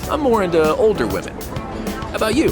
I'm more into older women. How about you?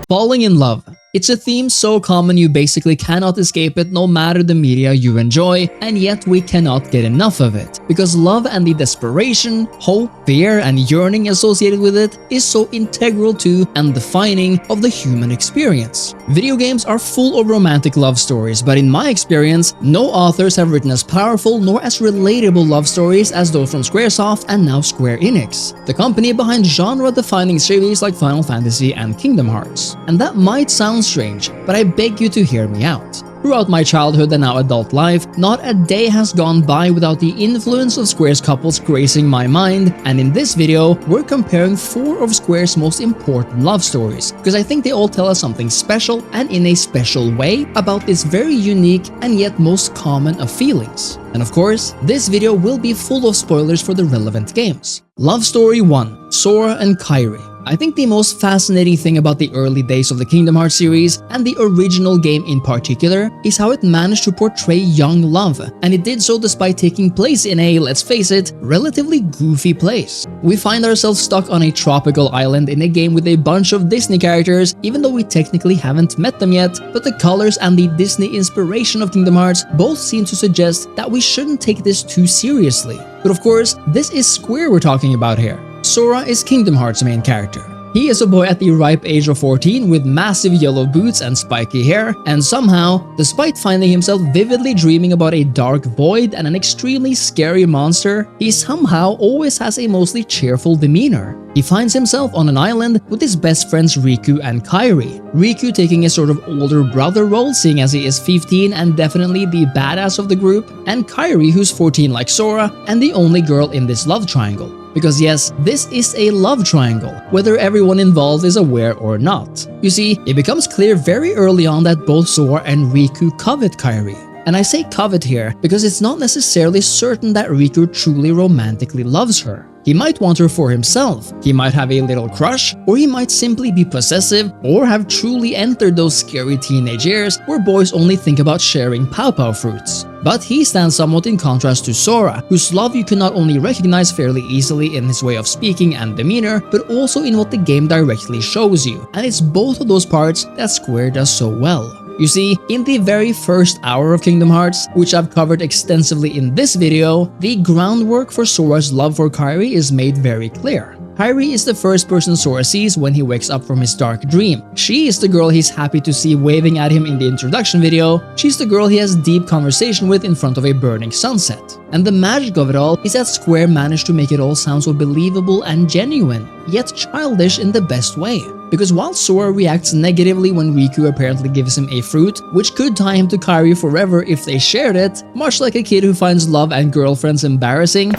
Falling in love. It's a theme so common you basically cannot escape it no matter the media you enjoy, and yet we cannot get enough of it. Because love and the desperation, hope, fear, and yearning associated with it is so integral to and defining of the human experience. Video games are full of romantic love stories, but in my experience, no authors have written as powerful nor as relatable love stories as those from Squaresoft and now Square Enix, the company behind genre-defining series like Final Fantasy and Kingdom Hearts. And that might sound strange, but I beg you to hear me out. Throughout my childhood and now adult life, not a day has gone by without the influence of Square's couples gracing my mind, and in this video, we're comparing 4 of Square's most important love stories, because I think they all tell us something special and in a special way about this very unique and yet most common of feelings. And of course, this video will be full of spoilers for the relevant games. Love Story 1: Sora and Kairi. I think the most fascinating thing about the early days of the Kingdom Hearts series, and the original game in particular, is how it managed to portray young love, and it did so despite taking place in a, let's face it, relatively goofy place. We find ourselves stuck on a tropical island in a game with a bunch of Disney characters, even though we technically haven't met them yet, but the colors and the Disney inspiration of Kingdom Hearts both seem to suggest that we shouldn't take this too seriously. But of course, this is Square we're talking about here. Sora is Kingdom Hearts' main character. He is a boy at the ripe age of 14 with massive yellow boots and spiky hair, and somehow, despite finding himself vividly dreaming about a dark void and an extremely scary monster, he somehow always has a mostly cheerful demeanor. He finds himself on an island with his best friends Riku and Kairi. Riku taking a sort of older brother role, seeing as he is 15 and definitely the badass of the group, and Kairi, who's 14 like Sora and the only girl in this love triangle. Because yes, this is a love triangle, whether everyone involved is aware or not. You see, it becomes clear very early on that both Sora and Riku covet Kairi. And I say covet here because it's not necessarily certain that Riku truly romantically loves her. He might want her for himself, he might have a little crush, or he might simply be possessive or have truly entered those scary teenage years where boys only think about sharing pawpaw fruits. But he stands somewhat in contrast to Sora, whose love you can not only recognize fairly easily in his way of speaking and demeanor, but also in what the game directly shows you, and it's both of those parts that Square does so well. You see, in the very first hour of Kingdom Hearts, which I've covered extensively in this video, the groundwork for Sora's love for Kairi is made very clear. Kairi is the first person Sora sees when he wakes up from his dark dream. She is the girl he's happy to see waving at him in the introduction video. She's the girl he has deep conversation with in front of a burning sunset. And the magic of it all is that Square managed to make it all sound so believable and genuine, yet childish in the best way. Because while Sora reacts negatively when Riku apparently gives him a fruit, which could tie him to Kairi forever if they shared it, much like a kid who finds love and girlfriends embarrassing.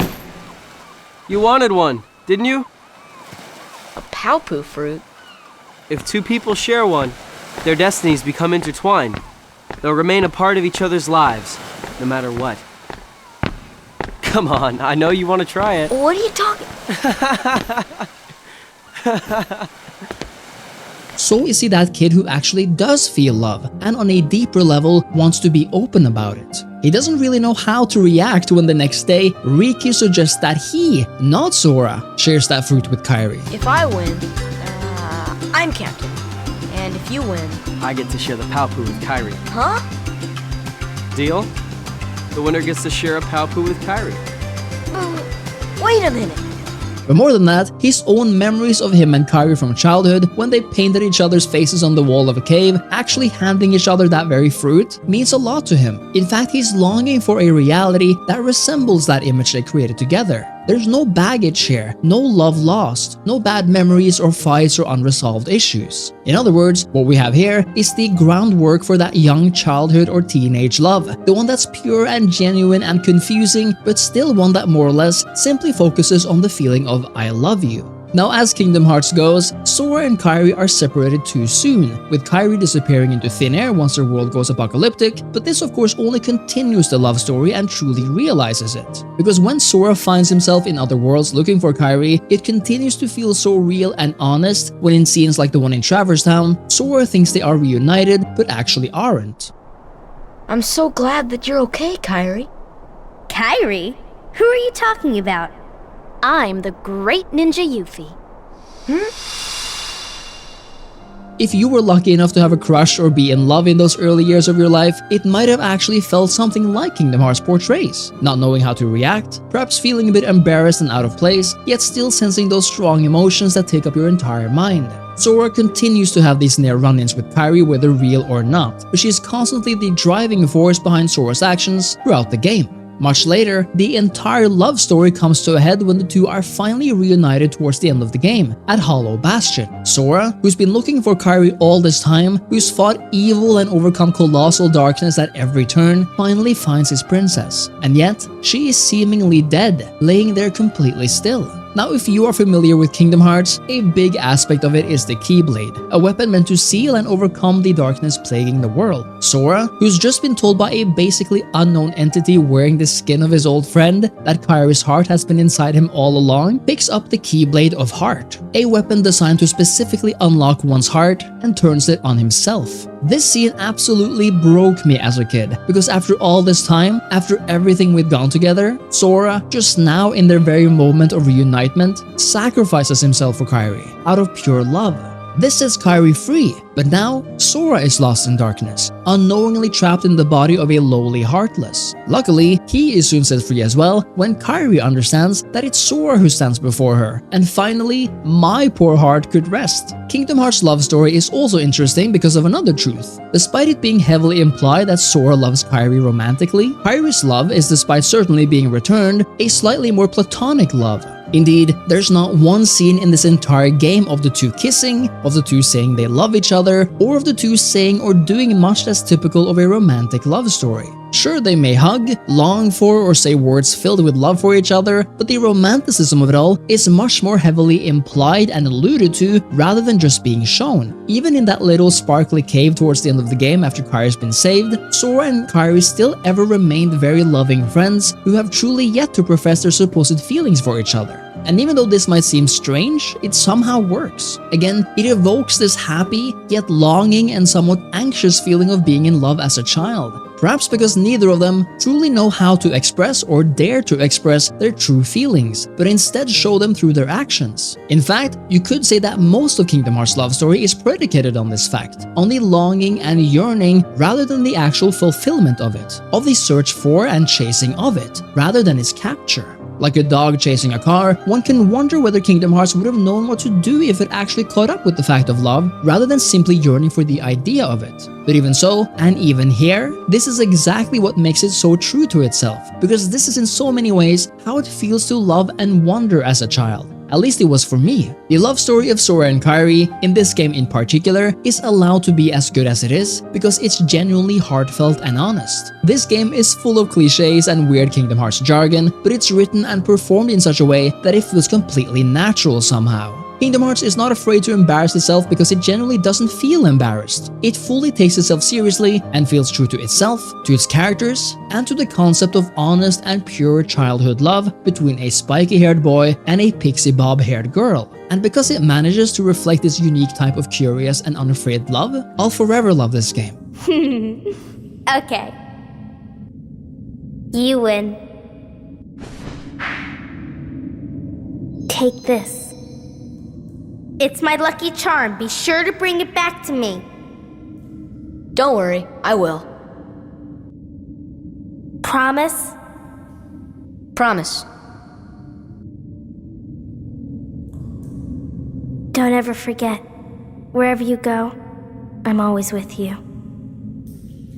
You wanted one, didn't you? A pawpaw fruit? If 2 people share one, their destinies become intertwined. They'll remain a part of each other's lives, no matter what. Come on, I know you want to try it. What are you talking? So is he that kid who actually does feel love, and on a deeper level wants to be open about it. He doesn't really know how to react when the next day, Riku suggests that he, not Sora, shares that fruit with Kairi. If I win, I'm captain. And if you win... I get to share the pawpaw with Kairi. Huh? Deal? The winner gets to share a pawpaw with Kairi. Wait a minute. But more than that, his own memories of him and Kairi from childhood, when they painted each other's faces on the wall of a cave, actually handing each other that very fruit, means a lot to him. In fact, he's longing for a reality that resembles that image they created together. There's no baggage here, no love lost, no bad memories or fights or unresolved issues. In other words, what we have here is the groundwork for that young childhood or teenage love, the one that's pure and genuine and confusing, but still one that more or less simply focuses on the feeling of I love you. Now, as Kingdom Hearts goes, Sora and Kairi are separated too soon, with Kairi disappearing into thin air once their world goes apocalyptic, but this of course only continues the love story and truly realizes it. Because when Sora finds himself in other worlds looking for Kairi, it continues to feel so real and honest when in scenes like the one in Traverse Town, Sora thinks they are reunited but actually aren't. I'm so glad that you're okay, Kairi. Kairi? Who are you talking about? I'm the great ninja Yuffie. If you were lucky enough to have a crush or be in love in those early years of your life, it might have actually felt something like Kingdom Hearts portrays, not knowing how to react, perhaps feeling a bit embarrassed and out of place, yet still sensing those strong emotions that take up your entire mind. Sora continues to have these near run-ins with Kairi, whether real or not, but she is constantly the driving force behind Sora's actions throughout the game. Much later, the entire love story comes to a head when the two are finally reunited towards the end of the game, at Hollow Bastion. Sora, who's been looking for Kairi all this time, who's fought evil and overcome colossal darkness at every turn, finally finds his princess. And yet, she is seemingly dead, laying there completely still. Now, if you are familiar with Kingdom Hearts, a big aspect of it is the Keyblade, a weapon meant to seal and overcome the darkness plaguing the world. Sora, who's just been told by a basically unknown entity wearing the skin of his old friend that Kairi's heart has been inside him all along, picks up the Keyblade of Heart, a weapon designed to specifically unlock one's heart, and turns it on himself. This scene absolutely broke me as a kid, because after all this time, after everything we'd gone together, Sora, just now in their very moment of reunitement, sacrifices himself for Kairi out of pure love. This sets Kairi free, but now Sora is lost in darkness, unknowingly trapped in the body of a lowly Heartless. Luckily, he is soon set free as well when Kairi understands that it's Sora who stands before her, and finally, my poor heart could rest. Kingdom Hearts' love story is also interesting because of another truth. Despite it being heavily implied that Sora loves Kairi romantically, Kairi's love is, despite certainly being returned, a slightly more platonic love. Indeed, there's not one scene in this entire game of the two kissing, of the two saying they love each other, or of the two saying or doing much that's typical of a romantic love story. Sure, they may hug, long for, or say words filled with love for each other, but the romanticism of it all is much more heavily implied and alluded to rather than just being shown. Even in that little sparkly cave towards the end of the game after Kairi's been saved, Sora and Kairi still ever remained very loving friends who have truly yet to profess their supposed feelings for each other. And even though this might seem strange, it somehow works. Again, it evokes this happy, yet longing and somewhat anxious feeling of being in love as a child. Perhaps because neither of them truly know how to express or dare to express their true feelings, but instead show them through their actions. In fact, you could say that most of Kingdom Hearts' love story is predicated on this fact, on the longing and yearning rather than the actual fulfillment of it, of the search for and chasing of it, rather than its capture. Like a dog chasing a car, one can wonder whether Kingdom Hearts would have known what to do if it actually caught up with the fact of love, rather than simply yearning for the idea of it. But even so, and even here, this is exactly what makes it so true to itself, because this is in so many ways how it feels to love and wonder as a child. At least it was for me. The love story of Sora and Kairi, in this game in particular, is allowed to be as good as it is because it's genuinely heartfelt and honest. This game is full of cliches and weird Kingdom Hearts jargon, but it's written and performed in such a way that it feels completely natural somehow. Kingdom Hearts is not afraid to embarrass itself because it genuinely doesn't feel embarrassed. It fully takes itself seriously and feels true to itself, to its characters, and to the concept of honest and pure childhood love between a spiky-haired boy and a pixie bob-haired girl. And because it manages to reflect this unique type of curious and unafraid love, I'll forever love this game. Okay. You win. Take this. It's my lucky charm. Be sure to bring it back to me. Don't worry, I will. Promise? Promise. Don't ever forget. Wherever you go, I'm always with you.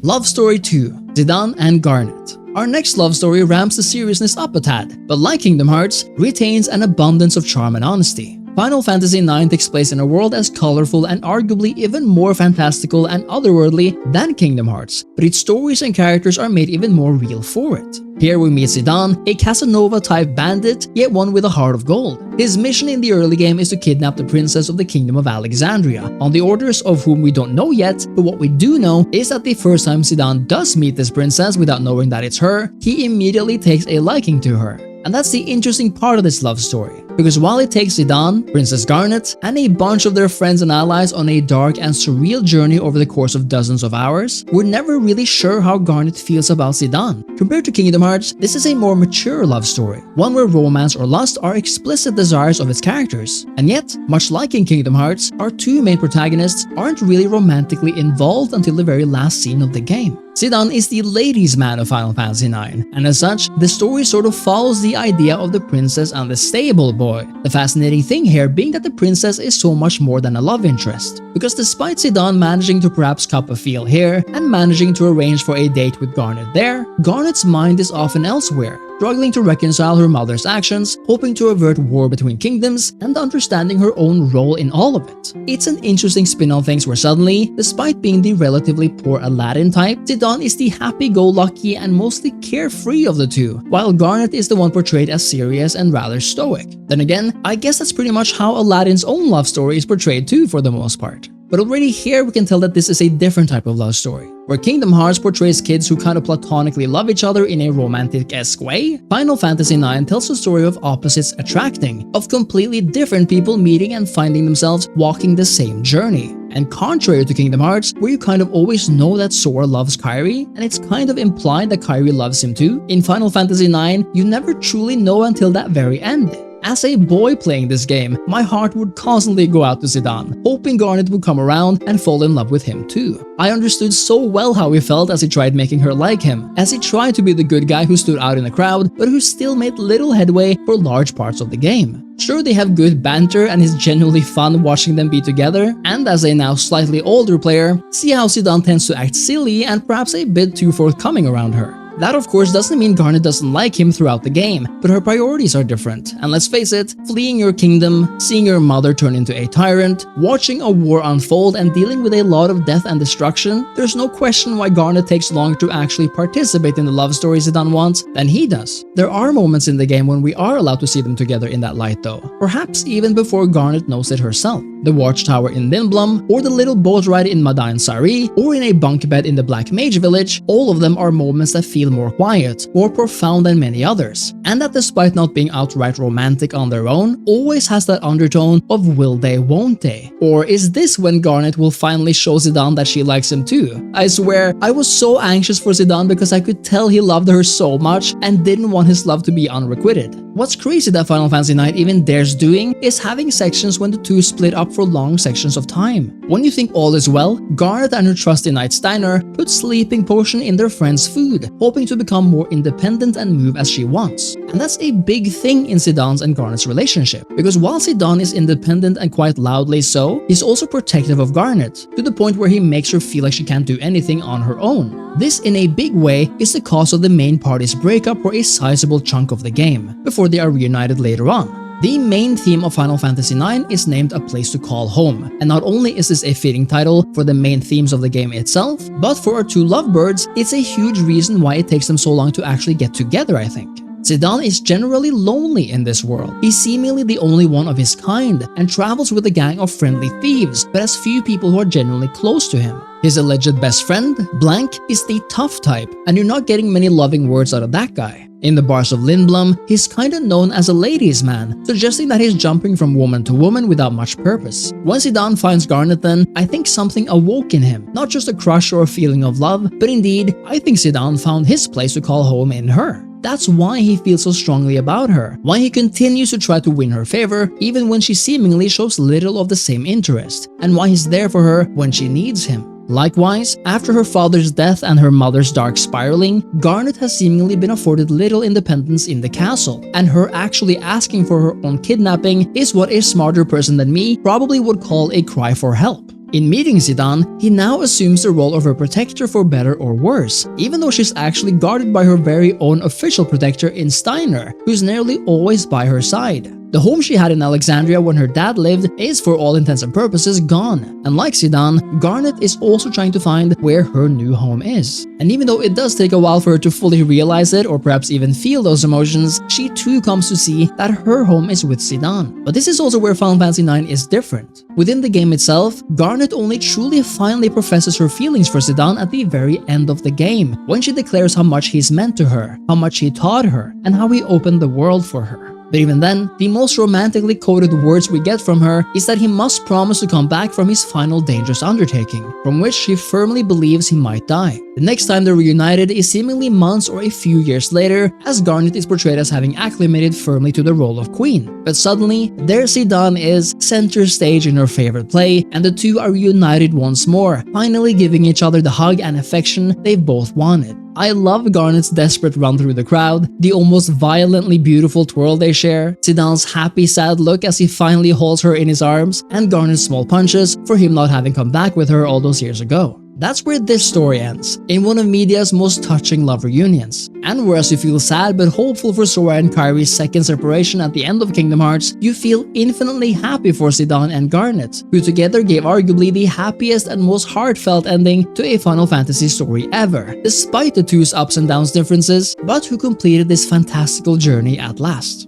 Love Story 2, Zidane and Garnet. Our next love story ramps the seriousness up a tad, but like Kingdom Hearts, retains an abundance of charm and honesty. Final Fantasy IX takes place in a world as colorful and arguably even more fantastical and otherworldly than Kingdom Hearts, but its stories and characters are made even more real for it. Here we meet Zidane, a Casanova-type bandit, yet one with a heart of gold. His mission in the early game is to kidnap the princess of the Kingdom of Alexandria, on the orders of whom we don't know yet, but what we do know is that the first time Zidane does meet this princess without knowing that it's her, he immediately takes a liking to her. And that's the interesting part of this love story, because while it takes Zidane, Princess Garnet, and a bunch of their friends and allies on a dark and surreal journey over the course of dozens of hours, we're never really sure how Garnet feels about Zidane. Compared to Kingdom Hearts, this is a more mature love story, one where romance or lust are explicit desires of its characters. And yet, much like in Kingdom Hearts, our two main protagonists aren't really romantically involved until the very last scene of the game. Zidane is the ladies' man of Final Fantasy IX, and as such, the story sort of follows the idea of the princess and the stable boy. The fascinating thing here being that the princess is so much more than a love interest, because despite Zidane managing to perhaps cup a feel here and managing to arrange for a date with Garnet there, Garnet's mind is often elsewhere, struggling to reconcile her mother's actions, hoping to avert war between kingdoms, and understanding her own role in all of it. It's an interesting spin on things where suddenly, despite being the relatively poor Aladdin type, Zidane is the happy-go-lucky and mostly carefree of the two, while Garnet is the one portrayed as serious and rather stoic. Then again, I guess that's pretty much how Aladdin's own love story is portrayed too for the most part. But already here we can tell that this is a different type of love story. Where Kingdom Hearts portrays kids who kind of platonically love each other in a romantic-esque way, Final Fantasy IX tells a story of opposites attracting, of completely different people meeting and finding themselves walking the same journey. And contrary to Kingdom Hearts, where you kind of always know that Sora loves Kairi, and it's kind of implied that Kairi loves him too, in Final Fantasy IX, you never truly know until that very end. As a boy playing this game, my heart would constantly go out to Zidane, hoping Garnet would come around and fall in love with him too. I understood so well how he felt as he tried making her like him, as he tried to be the good guy who stood out in the crowd, but who still made little headway for large parts of the game. Sure, they have good banter and it's genuinely fun watching them be together, and as a now slightly older player, see how Zidane tends to act silly and perhaps a bit too forthcoming around her. That of course doesn't mean Garnet doesn't like him throughout the game, but her priorities are different, and let's face it, fleeing your kingdom, seeing your mother turn into a tyrant, watching a war unfold and dealing with a lot of death and destruction, there's no question why Garnet takes longer to actually participate in the love story Zidane wants than he does. There are moments in the game when we are allowed to see them together in that light though, perhaps even before Garnet knows it herself. The watchtower in Lindblum, or the little boat ride in Madain Sari, or in a bunk bed in the Black Mage Village, all of them are moments that feel more quiet, more profound than many others, and that despite not being outright romantic on their own, always has that undertone of will they, won't they? Or is this when Garnet will finally show Zidane that she likes him too? I swear, I was so anxious for Zidane because I could tell he loved her so much and didn't want his love to be unrequited. What's crazy that Final Fantasy IX even dares doing is having sections when the two split up for long sections of time. When you think all is well, Garnet and her trusty knight Steiner put sleeping potion in their friend's food, hoping to become more independent and move as she wants. And that's a big thing in Zidane's and Garnet's relationship, because while Zidane is independent and quite loudly so, he's also protective of Garnet, to the point where he makes her feel like she can't do anything on her own. This in a big way is the cause of the main party's breakup for a sizable chunk of the game, before they are reunited later on. The main theme of Final Fantasy IX is named A Place to Call Home, and not only is this a fitting title for the main themes of the game itself, but for our two lovebirds, it's a huge reason why it takes them so long to actually get together, I think. Zidane is generally lonely in this world. He's seemingly the only one of his kind, and travels with a gang of friendly thieves, but has few people who are genuinely close to him. His alleged best friend, Blank, is the tough type, and you're not getting many loving words out of that guy. In the bars of Lindblum, he's kinda known as a ladies' man, suggesting that he's jumping from woman to woman without much purpose. When Zidane finds Garnet then, I think something awoke in him, not just a crush or a feeling of love, but indeed, I think Zidane found his place to call home in her. That's why he feels so strongly about her, why he continues to try to win her favor even when she seemingly shows little of the same interest, and why he's there for her when she needs him. Likewise, after her father's death and her mother's dark spiraling, Garnet has seemingly been afforded little independence in the castle, and her actually asking for her own kidnapping is what a smarter person than me probably would call a cry for help. In meeting Zidane, he now assumes the role of her protector for better or worse, even though she's actually guarded by her very own official protector in Steiner, who's nearly always by her side. The home she had in Alexandria when her dad lived is for all intents and purposes gone. And like Zidane, Garnet is also trying to find where her new home is. And even though it does take a while for her to fully realize it or perhaps even feel those emotions, she too comes to see that her home is with Zidane. But this is also where Final Fantasy IX is different. Within the game itself, Garnet only truly finally professes her feelings for Zidane at the very end of the game, when she declares how much he's meant to her, how much he taught her, and how he opened the world for her. But even then, the most romantically coded words we get from her is that he must promise to come back from his final dangerous undertaking, from which she firmly believes he might die. The next time they're reunited is seemingly months or a few years later, as Garnet is portrayed as having acclimated firmly to the role of queen. But suddenly, there Zidane is, center stage in her favorite play, and the two are reunited once more, finally giving each other the hug and affection they've both wanted. I love Garnet's desperate run through the crowd, the almost violently beautiful twirl they share, Zidane's happy sad look as he finally holds her in his arms, and Garnet's small punches for him not having come back with her all those years ago. That's where this story ends, in one of media's most touching love reunions. And whereas you feel sad but hopeful for Sora and Kairi's second separation at the end of Kingdom Hearts, you feel infinitely happy for Zidane and Garnet, who together gave arguably the happiest and most heartfelt ending to a Final Fantasy story ever, despite the two's ups and downs differences, but who completed this fantastical journey at last.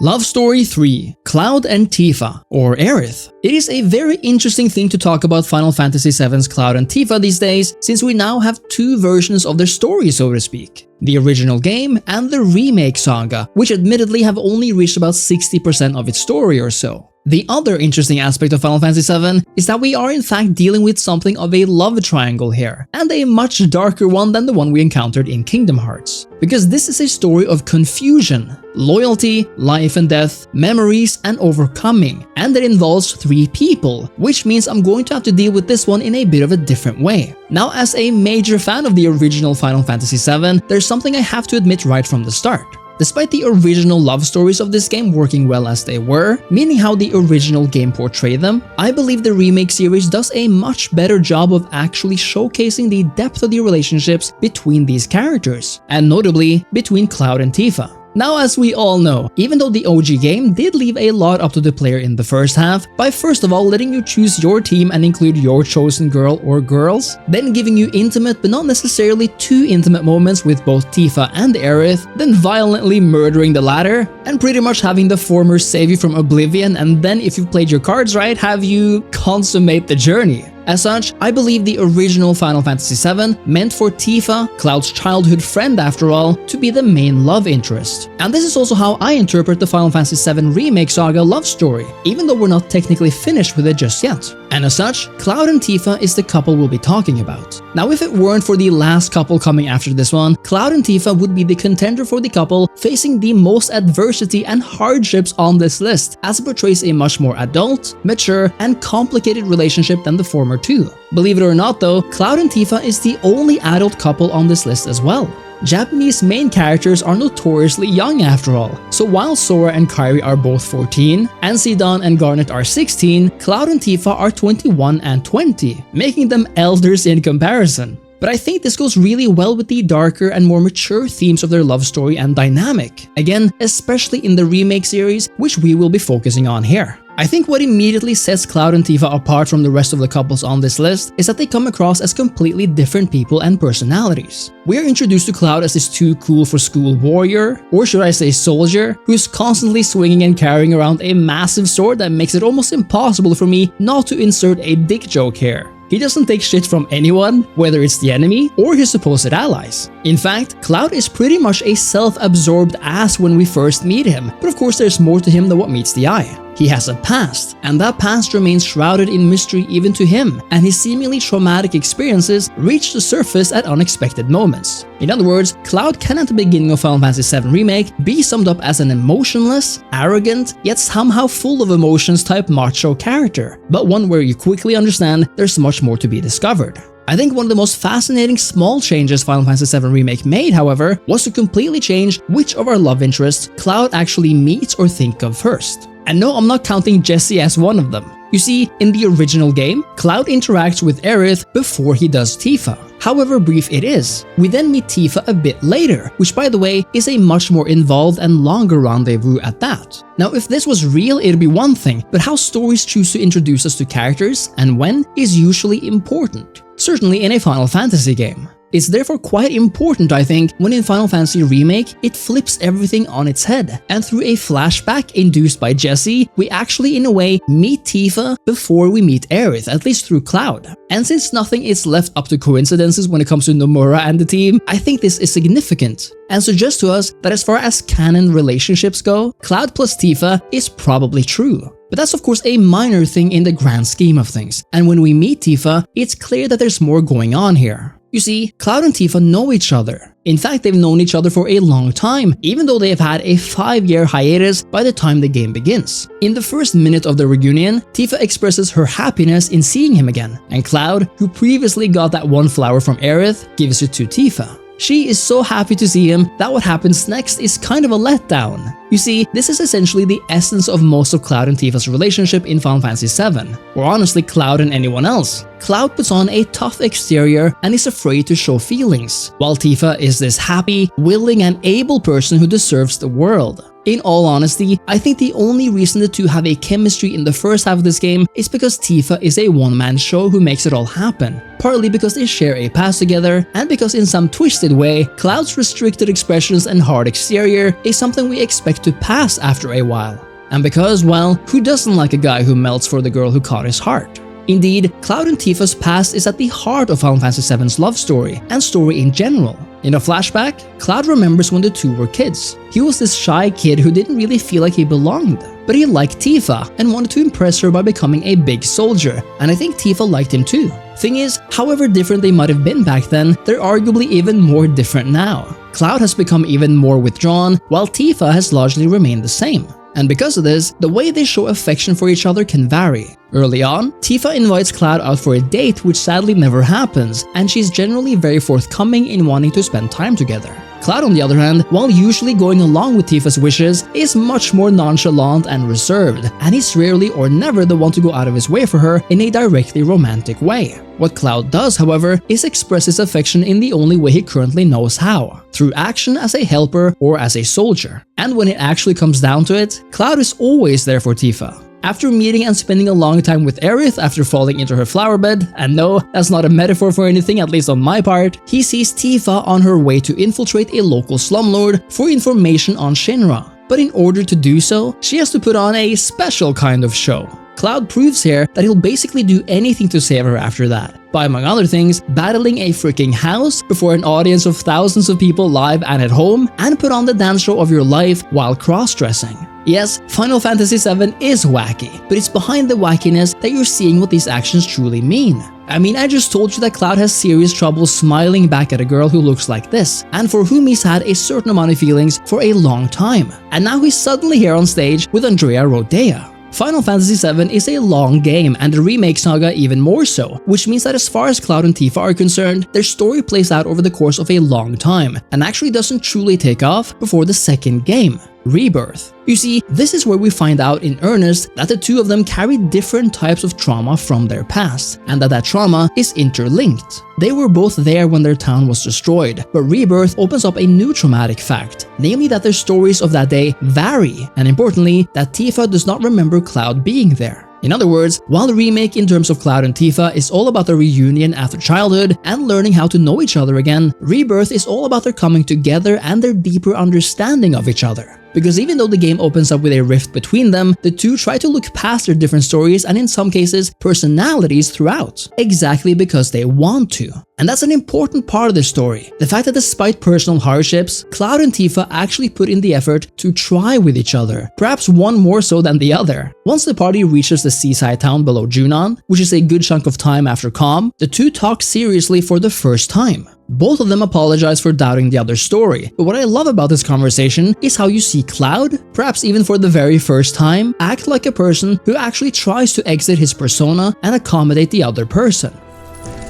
Love Story 3, Cloud and Tifa, or Aerith. It is a very interesting thing to talk about Final Fantasy VII's Cloud and Tifa these days, since we now have two versions of their story, so to speak. The original game and the remake saga, which admittedly have only reached about 60% of its story or so. The other interesting aspect of Final Fantasy VII is that we are in fact dealing with something of a love triangle here, and a much darker one than the one we encountered in Kingdom Hearts. Because this is a story of confusion, loyalty, life and death, memories, and overcoming, and it involves three people, which means I'm going to have to deal with this one in a bit of a different way. Now, as a major fan of the original Final Fantasy VII, there's something I have to admit right from the start. Despite the original love stories of this game working well as they were, meaning how the original game portrayed them, I believe the remake series does a much better job of actually showcasing the depth of the relationships between these characters, and notably between Cloud and Tifa. Now, as we all know, even though the OG game did leave a lot up to the player in the first half, by first of all letting you choose your team and include your chosen girl or girls, then giving you intimate but not necessarily too intimate moments with both Tifa and Aerith, then violently murdering the latter, and pretty much having the former save you from oblivion, and then if you've played your cards right, have you consummate the journey. As such, I believe the original Final Fantasy VII meant for Tifa, Cloud's childhood friend after all, to be the main love interest. And this is also how I interpret the Final Fantasy VII Remake Saga love story, even though we're not technically finished with it just yet. And as such, Cloud and Tifa is the couple we'll be talking about. Now, if it weren't for the last couple coming after this one, Cloud and Tifa would be the contender for the couple facing the most adversity and hardships on this list, as it portrays a much more adult, mature, and complicated relationship than the former two. Believe it or not though, Cloud and Tifa is the only adult couple on this list as well. Japanese main characters are notoriously young after all, so while Sora and Kairi are both 14, and Zidane and Garnet are 16, Cloud and Tifa are 21 and 20, making them elders in comparison. But I think this goes really well with the darker and more mature themes of their love story and dynamic, again, especially in the remake series, which we will be focusing on here. I think what immediately sets Cloud and Tifa apart from the rest of the couples on this list is that they come across as completely different people and personalities. We are introduced to Cloud as this too cool for school warrior, or should I say soldier, who's constantly swinging and carrying around a massive sword that makes it almost impossible for me not to insert a dick joke here. He doesn't take shit from anyone, whether it's the enemy or his supposed allies. In fact, Cloud is pretty much a self-absorbed ass when we first meet him, but of course there's more to him than what meets the eye. He has a past, and that past remains shrouded in mystery even to him, and his seemingly traumatic experiences reach the surface at unexpected moments. In other words, Cloud can at the beginning of Final Fantasy VII Remake be summed up as an emotionless, arrogant, yet somehow full of emotions type macho character, but one where you quickly understand there's much more to be discovered. I think one of the most fascinating small changes Final Fantasy VII Remake made, however, was to completely change which of our love interests Cloud actually meets or think of first. And no, I'm not counting Jessie as one of them. You see, in the original game, Cloud interacts with Aerith before he does Tifa. However brief it is. We then meet Tifa a bit later, which by the way is a much more involved and longer rendezvous at that. Now if this was real it'd be one thing, but how stories choose to introduce us to characters and when is usually important. Certainly in a Final Fantasy game. It's therefore quite important, I think, when in Final Fantasy Remake, it flips everything on its head, and through a flashback induced by Jessie, we actually in a way meet Tifa before we meet Aerith, at least through Cloud. And since nothing is left up to coincidences when it comes to Nomura and the team, I think this is significant, and suggests to us that as far as canon relationships go, Cloud plus Tifa is probably true. But that's of course a minor thing in the grand scheme of things, and when we meet Tifa, it's clear that there's more going on here. You see, Cloud and Tifa know each other. In fact, they've known each other for a long time, even though they have had a 5-year hiatus by the time the game begins. In the first minute of the reunion, Tifa expresses her happiness in seeing him again, and Cloud, who previously got that one flower from Aerith, gives it to Tifa. She is so happy to see him that what happens next is kind of a letdown. You see, this is essentially the essence of most of Cloud and Tifa's relationship in Final Fantasy VII, or honestly Cloud and anyone else. Cloud puts on a tough exterior and is afraid to show feelings, while Tifa is this happy, willing and able person who deserves the world. In all honesty, I think the only reason the two have a chemistry in the first half of this game is because Tifa is a one-man show who makes it all happen, partly because they share a past together, and because in some twisted way, Cloud's restricted expressions and hard exterior is something we expect to pass after a while. And because, well, who doesn't like a guy who melts for the girl who caught his heart? Indeed, Cloud and Tifa's past is at the heart of Final Fantasy VII's love story, and story in general. In a flashback, Cloud remembers when the two were kids. He was this shy kid who didn't really feel like he belonged, but he liked Tifa and wanted to impress her by becoming a big soldier, and I think Tifa liked him too. Thing is, however different they might have been back then, they're arguably even more different now. Cloud has become even more withdrawn, while Tifa has largely remained the same. And because of this, the way they show affection for each other can vary. Early on, Tifa invites Cloud out for a date which sadly never happens, and she's generally very forthcoming in wanting to spend time together. Cloud on the other hand, while usually going along with Tifa's wishes, is much more nonchalant and reserved, and he's rarely or never the one to go out of his way for her in a directly romantic way. What Cloud does, however, is express his affection in the only way he currently knows how, through action as a helper or as a soldier. And when it actually comes down to it, Cloud is always there for Tifa. After meeting and spending a long time with Aerith after falling into her flower bed, and no, that's not a metaphor for anything, at least on my part, he sees Tifa on her way to infiltrate a local slumlord for information on Shinra. But in order to do so, she has to put on a special kind of show. Cloud proves here that he'll basically do anything to save her after that, by among other things, battling a freaking house before an audience of thousands of people live and at home, and put on the dance show of your life while cross-dressing. Yes, Final Fantasy VII is wacky, but it's behind the wackiness that you're seeing what these actions truly mean. I mean, I just told you that Cloud has serious trouble smiling back at a girl who looks like this, and for whom he's had a certain amount of feelings for a long time. And now he's suddenly here on stage with Andrea Rodea. Final Fantasy VII is a long game, and the remake saga even more so, which means that as far as Cloud and Tifa are concerned, their story plays out over the course of a long time, and actually doesn't truly take off before the second game, Rebirth. You see, this is where we find out in earnest that the two of them carry different types of trauma from their past, and that trauma is interlinked. They were both there when their town was destroyed, but Rebirth opens up a new traumatic fact, namely that their stories of that day vary, and importantly, that Tifa does not remember Cloud being there. In other words, while the remake in terms of Cloud and Tifa is all about the reunion after childhood and learning how to know each other again, Rebirth is all about their coming together and their deeper understanding of each other. Because even though the game opens up with a rift between them, the two try to look past their different stories and in some cases, personalities throughout, exactly because they want to. And that's an important part of the story. The fact that despite personal hardships, Cloud and Tifa actually put in the effort to try with each other, perhaps one more so than the other. Once the party reaches the seaside town below Junon, which is a good chunk of time after Calm, the two talk seriously for the first time. Both of them apologize for doubting the other's story, but what I love about this conversation is how you see Cloud, perhaps even for the very first time, act like a person who actually tries to exit his persona and accommodate the other person.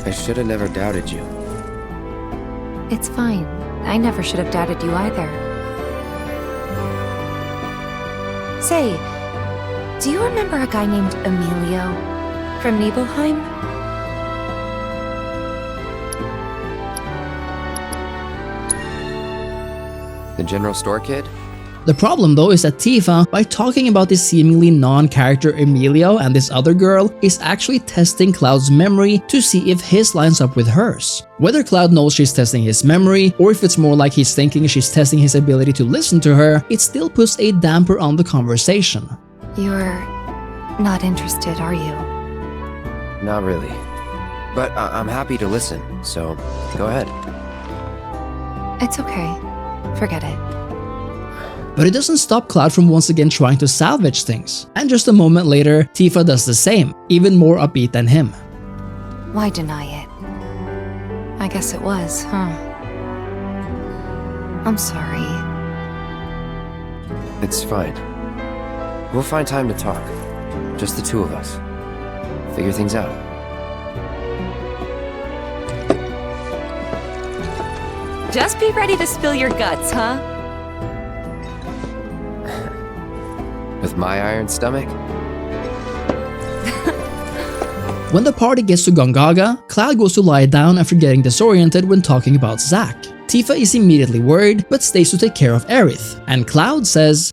I should have never doubted you. It's fine. I never should have doubted you either. Say, do you remember a guy named Emilio from Nibelheim? The general store kid? The problem though is that Tifa, by talking about this seemingly non-character Emilio and this other girl, is actually testing Cloud's memory to see if his lines up with hers. Whether Cloud knows she's testing his memory, or if it's more like he's thinking she's testing his ability to listen to her, it still puts a damper on the conversation. You're not interested, are you? Not really. But I'm happy to listen, so go ahead. It's okay. Forget it. But it doesn't stop Cloud from once again trying to salvage things. And just a moment later, Tifa does the same, even more upbeat than him. Why deny it? I guess it was, huh? I'm sorry. It's fine. We'll find time to talk. Just the two of us. Figure things out. Just be ready to spill your guts, huh? With my iron stomach? When the party gets to Gongaga, Cloud goes to lie down after getting disoriented when talking about Zack. Tifa is immediately worried, but stays to take care of Aerith, and Cloud says,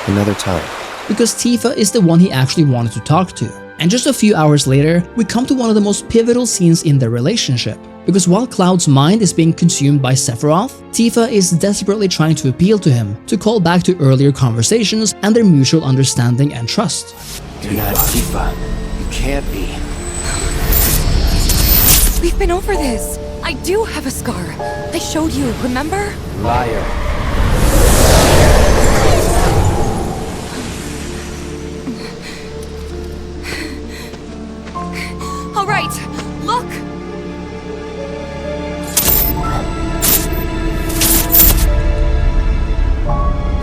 Another time. because Tifa is the one he actually wanted to talk to. And just a few hours later, we come to one of the most pivotal scenes in their relationship. Because while Cloud's mind is being consumed by Sephiroth, Tifa is desperately trying to appeal to him, to call back to earlier conversations and their mutual understanding and trust. You're not Tifa. You can't be. We've been over this. I do have a scar. I showed you, remember? Liar. All right, look!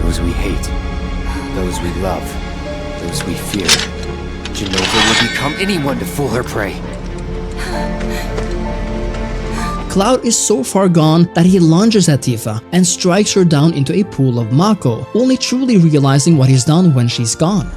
Those we hate. Those we love. Those we fear. Jenova would become anyone to fool her prey. Cloud is so far gone that he lunges at Tifa and strikes her down into a pool of Mako, only truly realizing what he's done when she's gone.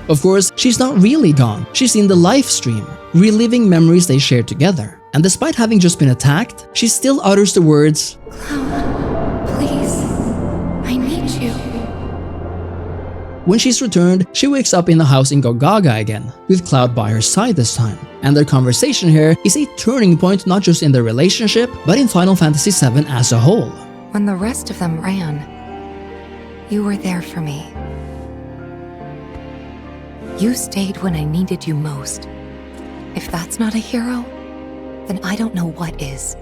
Of course, she's not really gone. She's in the live stream, reliving memories they shared together. And despite having just been attacked, she still utters the words, Cloud, please, I need you. When she's returned, she wakes up in the house in Gongaga again, with Cloud by her side this time. And their conversation here is a turning point not just in their relationship, but in Final Fantasy VII as a whole. When the rest of them ran, you were there for me. You stayed when I needed you most. If that's not a hero, then I don't know what is.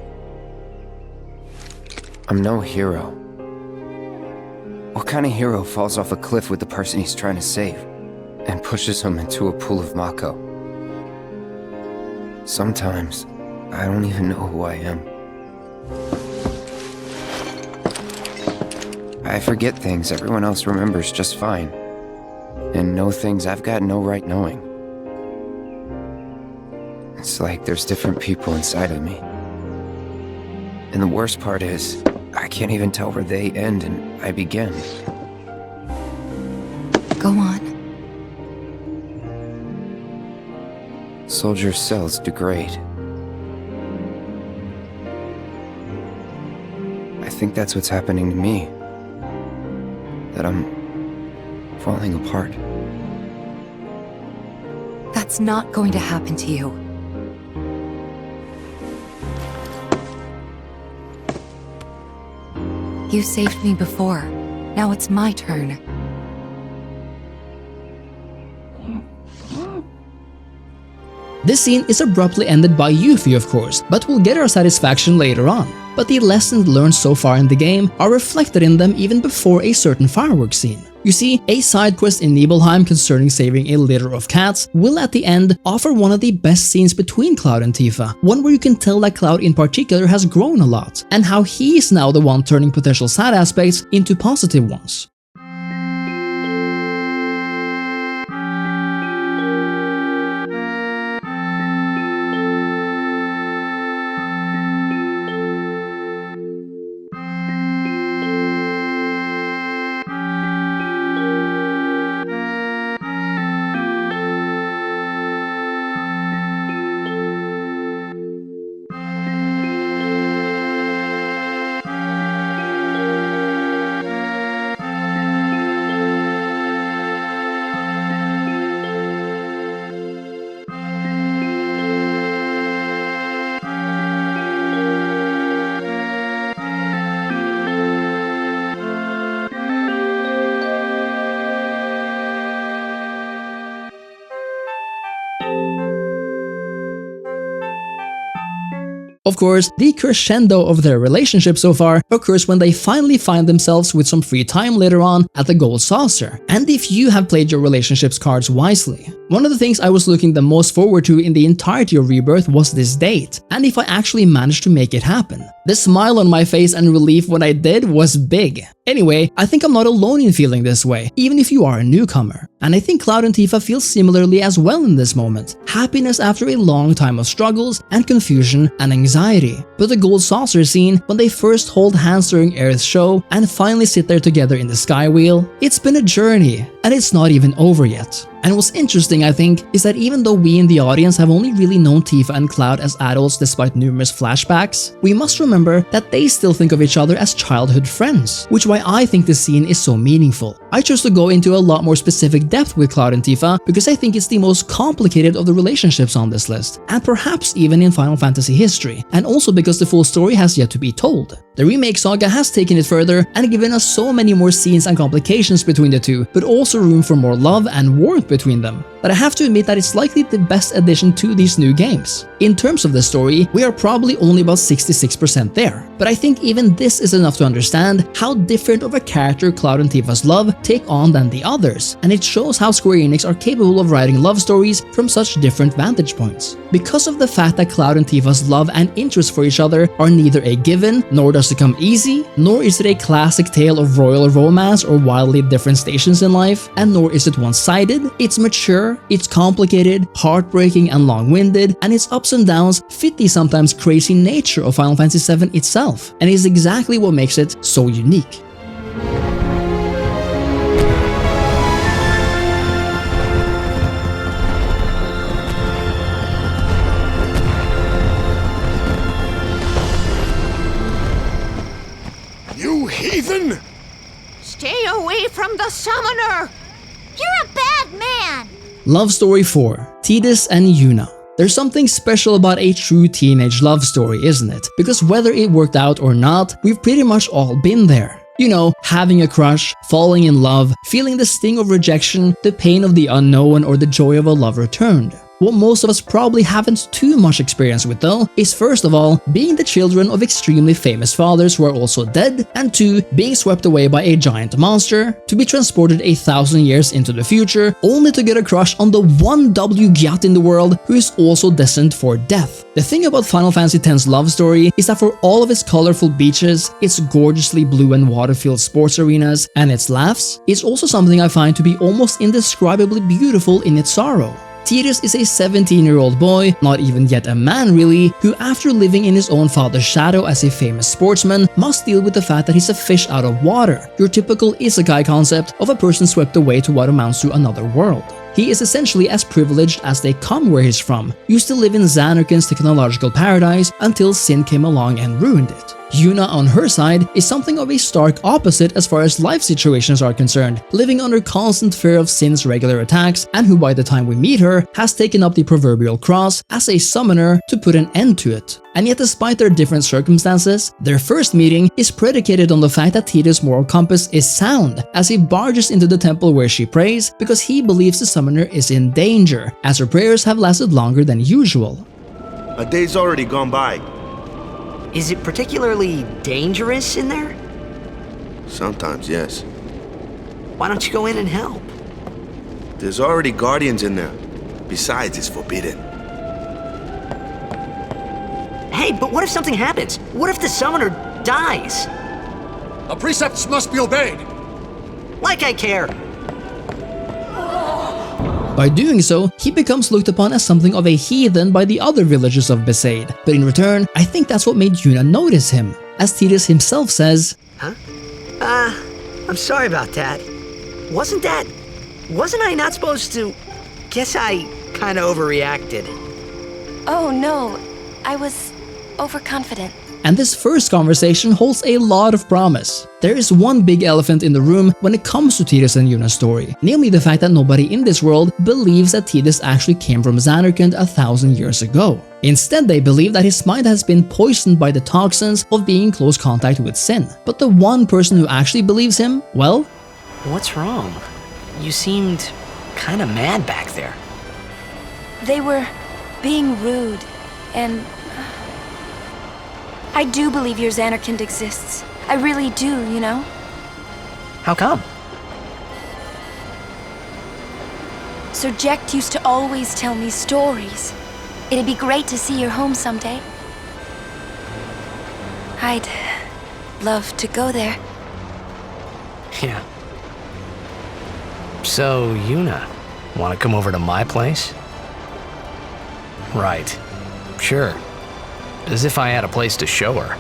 I'm no hero. What kind of hero falls off a cliff with the person he's trying to save and pushes him into a pool of Mako? Sometimes, I don't even know who I am. I forget things everyone else remembers just fine. And know things I've got no right knowing. It's like there's different people inside of me. And the worst part is, I can't even tell where they end and I begin. Go on. Soldier cells degrade. think that's what's happening to me. That I'm falling apart. That's not going to happen to you. You saved me before. Now it's my turn. This scene is abruptly ended by Yuffie, of course, but we'll get our satisfaction later on. But the lessons learned so far in the game are reflected in them even before a certain fireworks scene. You see, a side quest in Nibelheim concerning saving a litter of cats will at the end offer one of the best scenes between Cloud and Tifa, one where you can tell that Cloud in particular has grown a lot, and how he's now the one turning potential sad aspects into positive ones. Of course, the crescendo of their relationship so far occurs when they finally find themselves with some free time later on at the Gold Saucer, and if you have played your relationships cards wisely. One of the things I was looking the most forward to in the entirety of Rebirth was this date, and if I actually managed to make it happen. The smile on my face and relief when I did was big. Anyway, I think I'm not alone in feeling this way, even if you are a newcomer. And I think Cloud and Tifa feel similarly as well in this moment. Happiness after a long time of struggles and confusion and anxiety. But the Gold Saucer scene, when they first hold hands during Aerith's show and finally sit there together in the Sky Wheel, it's been a journey, and it's not even over yet. And what's interesting, I think, is that even though we in the audience have only really known Tifa and Cloud as adults despite numerous flashbacks, we must remember that they still think of each other as childhood friends, which is why I think this scene is so meaningful. I chose to go into a lot more specific depth with Cloud and Tifa because I think it's the most complicated of the relationships on this list, and perhaps even in Final Fantasy history, and also because the full story has yet to be told. The remake saga has taken it further and given us so many more scenes and complications between the two, but also room for more love and warmth between them, that I have to admit that it's likely the best addition to these new games. In terms of the story, we are probably only about 66% there, but I think even this is enough to understand how different of a character Cloud and Tifa's love take on than the others, and it shows how Square Enix are capable of writing love stories from such different vantage points. Because of the fact that Cloud and Tifa's love and interest for each other are neither a given, nor does it come easy, nor is it a classic tale of royal romance or wildly different stations in life, and nor is it one-sided, it's mature, it's complicated, heartbreaking and long-winded, and its ups and downs fit the sometimes crazy nature of Final Fantasy VII itself, and is exactly what makes it so unique. You heathen! Stay away from the summoner! You're a bad man! Love Story 4, Tidus and Yuna. There's something special about a true teenage love story, isn't it? Because whether it worked out or not, we've pretty much all been there. You know, having a crush, falling in love, feeling the sting of rejection, the pain of the unknown, or the joy of a love returned. What most of us probably haven't too much experience with though, is first of all, being the children of extremely famous fathers who are also dead, and two, being swept away by a giant monster, to be transported 1,000 years into the future, only to get a crush on the one W Gyat in the world who is also destined for death. The thing about Final Fantasy X's love story is that for all of its colorful beaches, its gorgeously blue and water-filled sports arenas, and its laughs, it's also something I find to be almost indescribably beautiful in its sorrow. Tidus is a 17-year-old boy, not even yet a man really, who after living in his own father's shadow as a famous sportsman, must deal with the fact that he's a fish out of water, your typical isekai concept of a person swept away to what amounts to another world. He is essentially as privileged as they come where he's from, used to live in Xanarkin's technological paradise until sin came along and ruined it. Yuna, on her side, is something of a stark opposite as far as life situations are concerned, living under constant fear of Sin's regular attacks, and who by the time we meet her, has taken up the proverbial cross as a summoner to put an end to it. And yet despite their different circumstances, their first meeting is predicated on the fact that Tidus' moral compass is sound, as he barges into the temple where she prays because he believes the summoner is in danger, as her prayers have lasted longer than usual. A day's already gone by. Is it particularly dangerous in there? Sometimes, yes. Why don't you go in and help? There's already guardians in there. Besides, it's forbidden. Hey, but what if something happens? What if the summoner dies? The precepts must be obeyed. Like I care. By doing so, he becomes looked upon as something of a heathen by the other villagers of Besaid, but in return, I think that's what made Yuna notice him. As Tidus himself says, Huh? I'm sorry about that. Wasn't I not supposed to? Guess I kinda overreacted. Oh no, I was overconfident. and this first conversation holds a lot of promise. There is one big elephant in the room when it comes to Tidus and Yuna's story, namely the fact that nobody in this world believes that Tidus actually came from Xanarkand 1,000 years ago. Instead, they believe that his mind has been poisoned by the toxins of being in close contact with Sin. But the one person who actually believes him, well... What's wrong? You seemed kinda mad back there. They were being rude, and... I do believe your Xanarkand exists. I really do, you know? How come? Sir Jecht used to always tell me stories. It'd be great to see your home someday. I'd love to go there. Yeah. So, Yuna, wanna come over to my place? Right. Sure. As if I had a place to show her.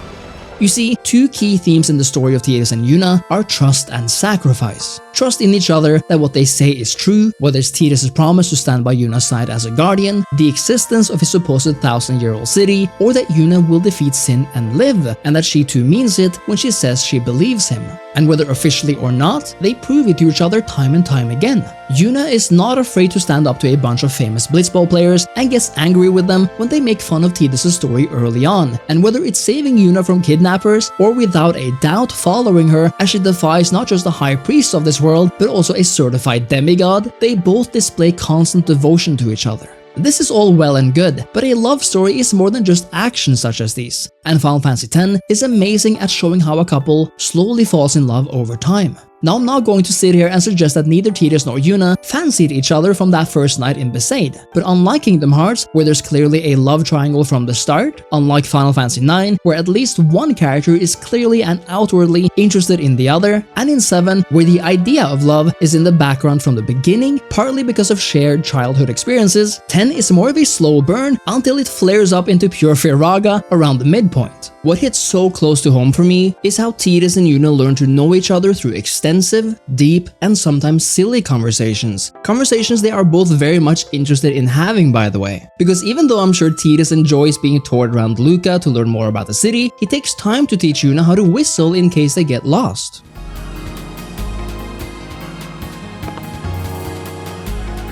You see, two key themes in the story of Tidus and Yuna are trust and sacrifice. Trust in each other that what they say is true, whether it's Tidus' promise to stand by Yuna's side as a guardian, the existence of his supposed 1,000-year-old city, or that Yuna will defeat Sin and live, and that she too means it when she says she believes him. And whether officially or not, they prove it to each other time and time again. Yuna is not afraid to stand up to a bunch of famous blitzball players and gets angry with them when they make fun of Tidus' story early on, and whether it's saving Yuna from kidnappers or without a doubt following her as she defies not just the high priest of this world but also a certified demigod, they both display constant devotion to each other. This is all well and good, but a love story is more than just actions such as these, and Final Fantasy X is amazing at showing how a couple slowly falls in love over time. Now, I'm not going to sit here and suggest that neither Tidus nor Yuna fancied each other from that first night in Besaid, but unlike Kingdom Hearts, where there's clearly a love triangle from the start, unlike Final Fantasy IX, where at least one character is clearly and outwardly interested in the other, and in 7, where the idea of love is in the background from the beginning, partly because of shared childhood experiences, 10 is more of a slow burn until it flares up into pure Firaga around the midpoint. What hits so close to home for me is how Tidus and Yuna learn to know each other through extensive, deep, and sometimes silly conversations. Conversations they are both very much interested in having, by the way. Because even though I'm sure Tidus enjoys being toured around Luca to learn more about the city, he takes time to teach Yuna how to whistle in case they get lost.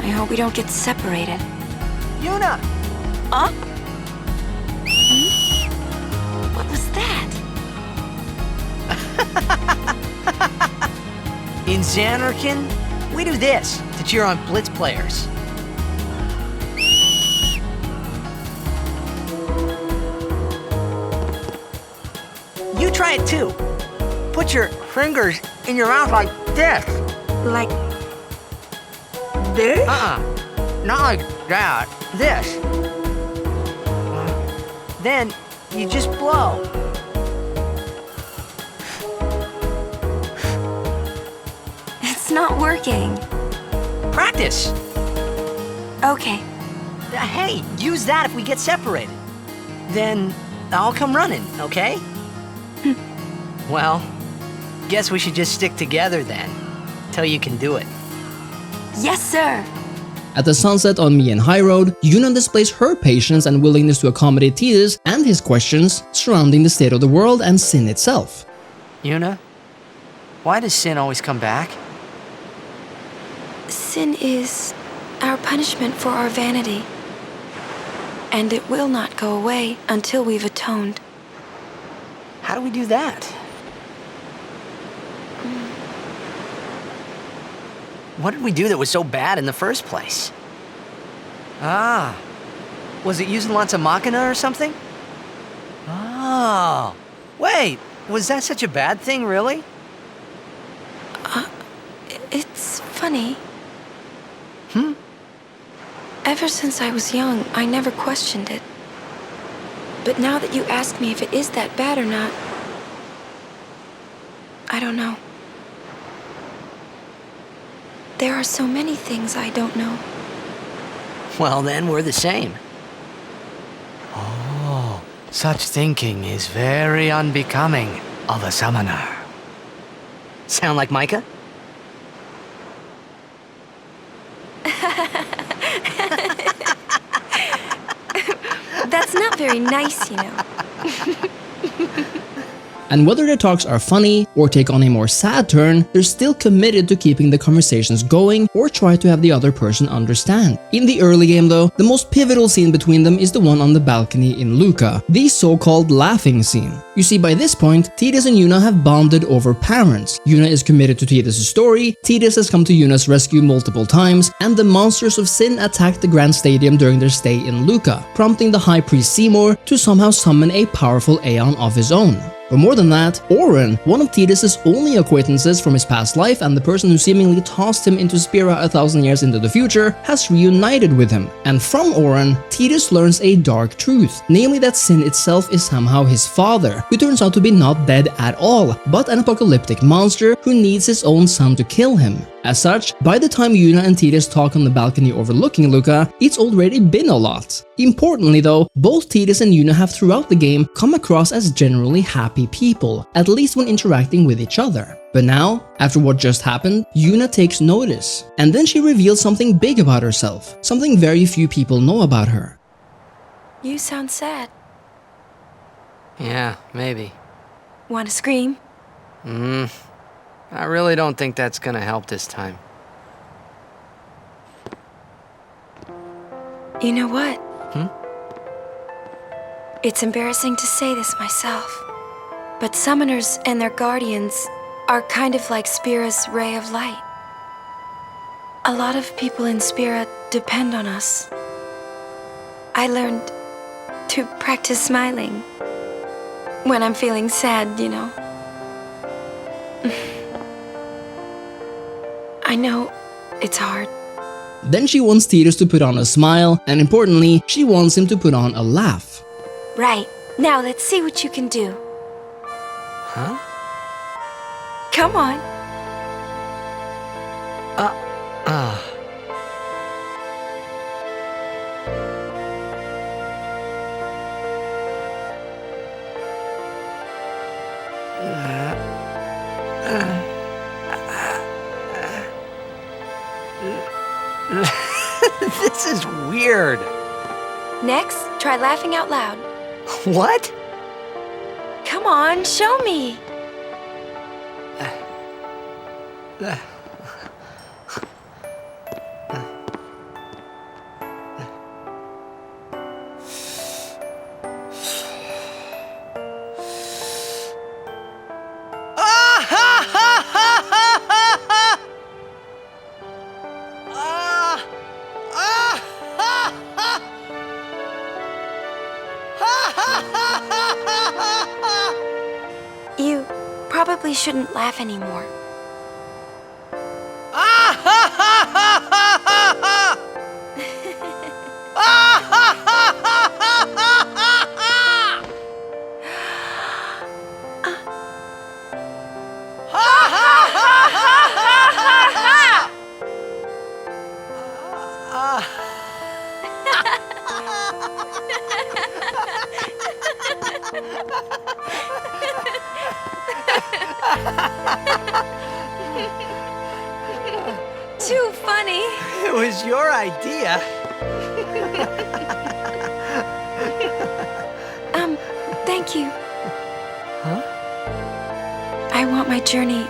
I hope we don't get separated. Yuna! Huh? What was that? In Xanarkand, we do this to cheer on blitz players. You try it too. Put your fingers in your mouth like this. Like... this? Not like that. This. Then you just blow. It's not working. Practice. Okay. Hey, use that if we get separated. Then I'll come running, okay? Well, guess we should just stick together then, till you can do it. Yes, sir. At the sunset on Mien High Road, Yuna displays her patience and willingness to accommodate Tidus and his questions surrounding the state of the world and sin itself. Yuna, why does sin always come back? Sin is our punishment for our vanity. And it will not go away until we've atoned. How do we do that? What did we do that was so bad in the first place? Ah, was it using lots of Machina or something? Oh, wait, was that such a bad thing, really? It's funny. Ever since I was young, I never questioned it. But now that you ask me if it is that bad or not, I don't know. There are so many things I don't know. Well, then we're the same. Oh, such thinking is very unbecoming of a summoner. Sound like Micah? That's not very nice, you know. And whether their talks are funny or take on a more sad turn, they're still committed to keeping the conversations going or try to have the other person understand. In the early game though, the most pivotal scene between them is the one on the balcony in Luca, the so-called laughing scene. You see, by this point, Tidus and Yuna have bonded over parents. Yuna is committed to Tidus' story, Tidus has come to Yuna's rescue multiple times, and the monsters of sin attacked the Grand Stadium during their stay in Luca, prompting the High Priest Seymour to somehow summon a powerful Aeon of his own. But more than that, Oren, one of Tidus' only acquaintances from his past life and the person who seemingly tossed him into Spira 1,000 years into the future, has reunited with him. And from Oren, Tidus learns a dark truth, namely that sin itself is somehow his father, who turns out to be not dead at all, but an apocalyptic monster who needs his own son to kill him. As such, by the time Yuna and Tidus talk on the balcony overlooking Luca, it's already been a lot. Importantly though, both Tidus and Yuna have throughout the game come across as generally happy people, at least when interacting with each other. But now, after what just happened, Yuna takes notice, and then she reveals something big about herself, something very few people know about her. You sound sad. Yeah, maybe. Want to scream? I really don't think that's gonna help this time. You know what? It's embarrassing to say this myself, but summoners and their guardians are kind of like Spira's ray of light. A lot of people in Spira depend on us. I learned to practice smiling when I'm feeling sad, you know. I know it's hard. Then she wants Tidus to put on a smile, and importantly, she wants him to put on a laugh. Right. Now let's see what you can do. Huh? Come on. This is weird. Next, try laughing out loud. What? Come on, show me. You probably shouldn't laugh anymore. too funny. It was your idea. Thank you. Huh? I want my journey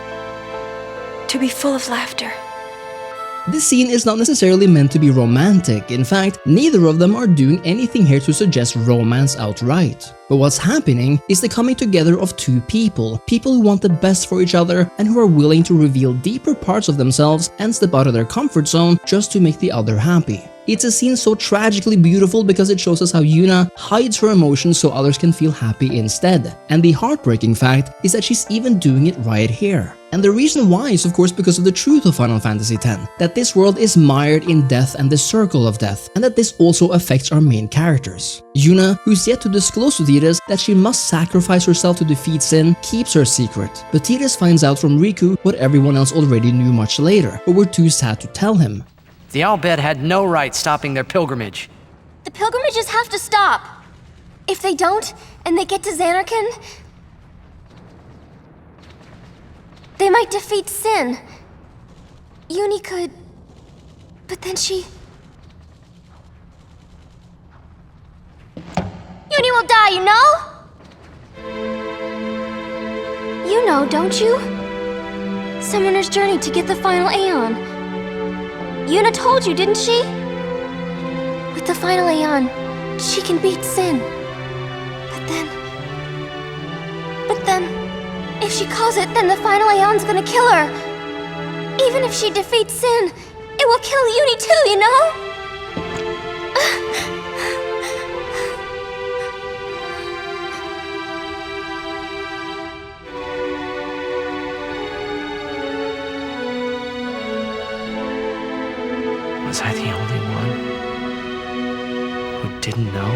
to be full of laughter. This scene is not necessarily meant to be romantic. In fact, neither of them are doing anything here to suggest romance outright. But what's happening is the coming together of two people who want the best for each other and who are willing to reveal deeper parts of themselves and step out of their comfort zone just to make the other happy. It's a scene so tragically beautiful because it shows us how Yuna hides her emotions so others can feel happy instead. And the heartbreaking fact is that she's even doing it right here. And the reason why is of course because of the truth of Final Fantasy X, that this world is mired in death and the circle of death, and that this also affects our main characters. Yuna, who's yet to disclose to Tidus that she must sacrifice herself to defeat Sin, keeps her secret. But Tidus finds out from Riku what everyone else already knew much later, but were too sad to tell him. The Al Bhed had no right stopping their pilgrimage. The pilgrimages have to stop. If they don't, and they get to Xanarkand, they might defeat Sin. Uni could... But then she... Uni will die, you know? You know, don't you? Summoner's journey to get the final Aeon. Yuna told you, didn't she? With the final Aeon, she can beat Sin. But then, if she calls it, then the final Aeon's gonna kill her. Even if she defeats Sin, it will kill Uni too, you know? Was I the only one who didn't know?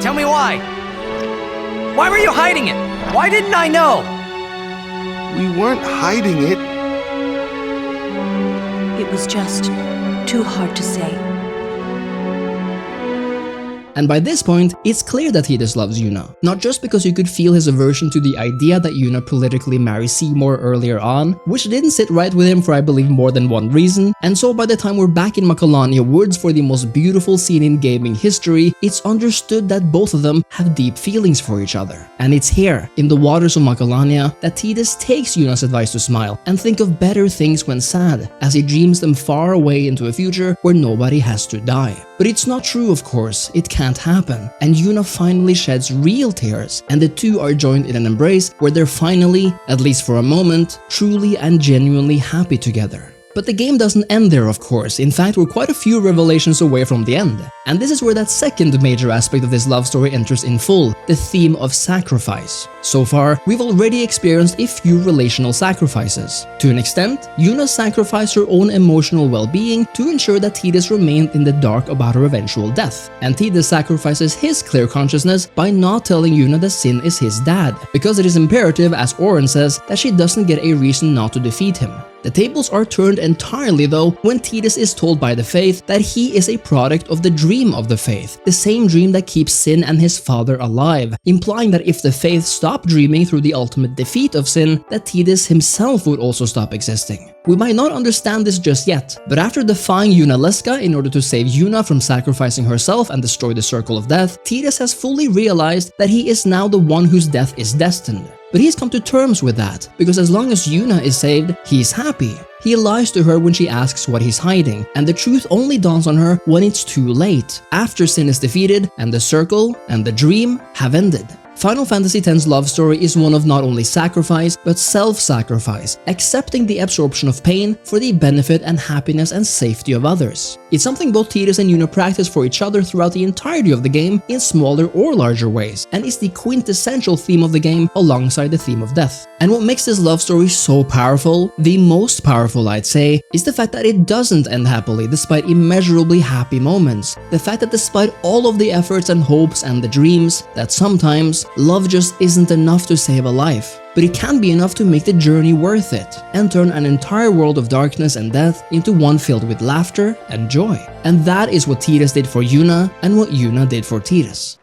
Tell me why! Why were you hiding it? Why didn't I know? We weren't hiding it. It was just too hard to say. And by this point, it's clear that Tidus loves Yuna. Not just because you could feel his aversion to the idea that Yuna politically marries Seymour earlier on, which didn't sit right with him for I believe more than one reason, and so by the time we're back in Macalania Woods for the most beautiful scene in gaming history, it's understood that both of them have deep feelings for each other. And it's here, in the waters of Macalania, that Tidus takes Yuna's advice to smile and think of better things when sad, as he dreams them far away into a future where nobody has to die. But it's not true, of course, it can't happen, and Yuna finally sheds real tears, and the two are joined in an embrace where they're finally, at least for a moment, truly and genuinely happy together. But the game doesn't end there, of course. In fact, we're quite a few revelations away from the end. And this is where that second major aspect of this love story enters in full, the theme of sacrifice. So far, we've already experienced a few relational sacrifices. To an extent, Yuna sacrificed her own emotional well-being to ensure that Tidus remained in the dark about her eventual death. And Tidus sacrifices his clear consciousness by not telling Yuna that Sin is his dad, because it is imperative, as Auron says, that she doesn't get a reason not to defeat him. The tables are turned entirely though when Tidus is told by the Faith that he is a product of the dream of the Faith, the same dream that keeps Sin and his father alive, implying that if the Faith stopped dreaming through the ultimate defeat of Sin, that Tidus himself would also stop existing. We might not understand this just yet, but after defying Yunalesca in order to save Yuna from sacrificing herself and destroy the Circle of Death, Tidus has fully realized that he is now the one whose death is destined. But he's come to terms with that, because as long as Yuna is saved, he's happy. He lies to her when she asks what he's hiding, and the truth only dawns on her when it's too late, after Sin is defeated and the circle and the dream have ended. Final Fantasy X's love story is one of not only sacrifice, but self-sacrifice, accepting the absorption of pain for the benefit and happiness and safety of others. It's something both Tidus and Yuna practice for each other throughout the entirety of the game in smaller or larger ways, and is the quintessential theme of the game alongside the theme of death. And what makes this love story so powerful, the most powerful I'd say, is the fact that it doesn't end happily despite immeasurably happy moments. The fact that despite all of the efforts and hopes and the dreams, that sometimes love just isn't enough to save a life, but it can be enough to make the journey worth it and turn an entire world of darkness and death into one filled with laughter and joy. And that is what Tidus did for Yuna and what Yuna did for Tidus.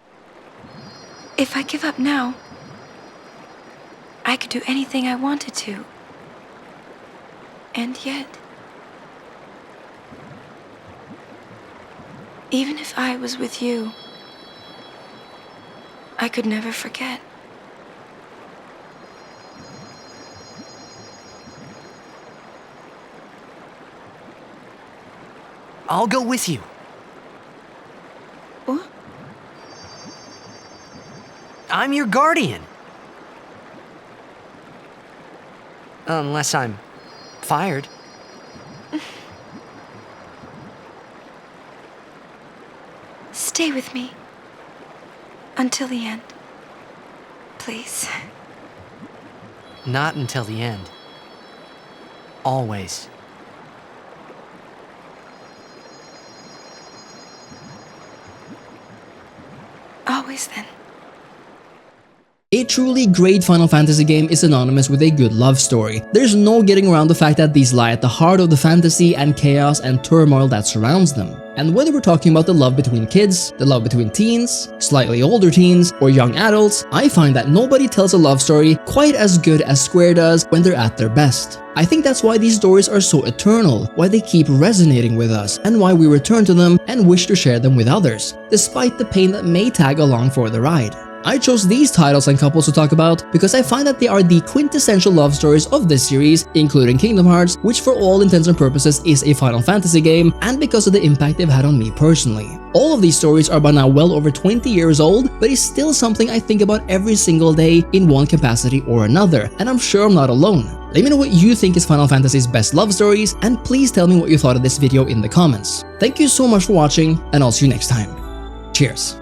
If I give up now, I could do anything I wanted to. And yet, even if I was with you, I could never forget. I'll go with you. What? I'm your guardian. Unless I'm fired. Stay with me. Until the end. Please. Not until the end. Always. Always then. A truly great Final Fantasy game is synonymous with a good love story. There's no getting around the fact that these lie at the heart of the fantasy and chaos and turmoil that surrounds them. And whether we're talking about the love between kids, the love between teens, slightly older teens, or young adults, I find that nobody tells a love story quite as good as Square does when they're at their best. I think that's why these stories are so eternal, why they keep resonating with us, and why we return to them and wish to share them with others, despite the pain that may tag along for the ride. I chose these titles and couples to talk about because I find that they are the quintessential love stories of this series, including Kingdom Hearts, which for all intents and purposes is a Final Fantasy game, and because of the impact they've had on me personally. All of these stories are by now well over 20 years old, but it's still something I think about every single day in one capacity or another, and I'm sure I'm not alone. Let me know what you think is Final Fantasy's best love stories, and please tell me what you thought of this video in the comments. Thank you so much for watching, and I'll see you next time. Cheers!